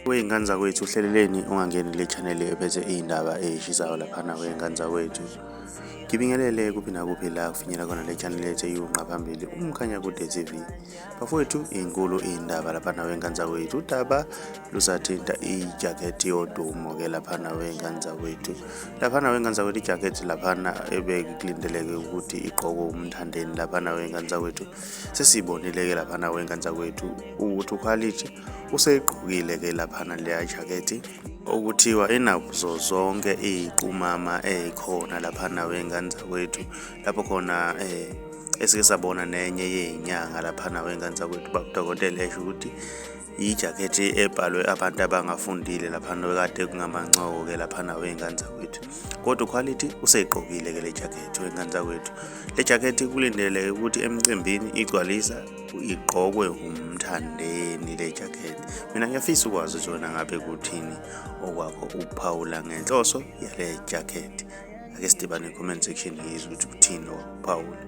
Wey'ngane zakwethu uhleleleni ungangeni le channel ephethe iy'ndaba ey'shisayo laphana wey'ngane zakwethu. Ngibingelele kuphi nakuphi la kufinyela khona le channel yethu eyunqa phambili umkhanya kude TV. Bafowethu inkulu iy'ndaba laphana wey'ngane zakwethu. Udaba lusathinta ijakhethi yodumo-ke laphana wey'ngane zakwethu. Laphana wey'ngane zakwethu ijakhethi laphana ebekulindeleke ukuthi igqokwe umthandeni laphana wey'ngane zakwethu. Sesibonile-ke laphana wey'ngane zakwethu ukuthi ukhwalithi useyigqokile-ke laphana leya jakhethi okuthiwa inazo zonke iy'qumama ey'khona laphana wey'ngane zakwethu. Lapho khona esike sabona nenye yey'nyanga laphana wey'ngane zakwethu udokotela esho ukuthi ijakhethi ebhalwe abantu abangafundile laphana kade kungamancoko-ke laphana wey'ngane zakwethu. Kodwa ukhwalithi useyigqokile-ke le jakhethi wey'ngane zakwethu. Le jakhethi kulindeleke ukuthi emcimbini igcwalisa igqokwe umthandeni le jakhethi. Mina ngiyafisa ukwazi ukuthi wena ngabe kuthini okwakho ukuphawula ngenhloso yale jakhethi. Ake sidibane comment section yizwe ukuthi uthini okuphawula.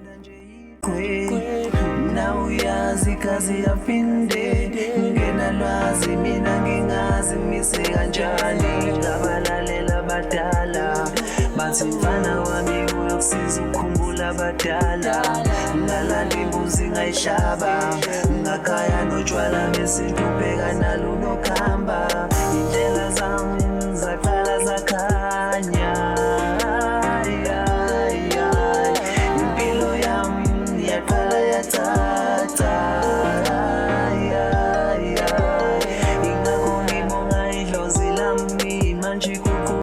Now uyazi kazi yapinde ngenalwazi mina ngingazi mise kanjani ngabalalela abadala bathi mfana wami uyokusiza ukukhumbula abadala ngalala imbuzi ngayihlaba ngakhaya notshwala besintu bheka nalo nokhamba indlela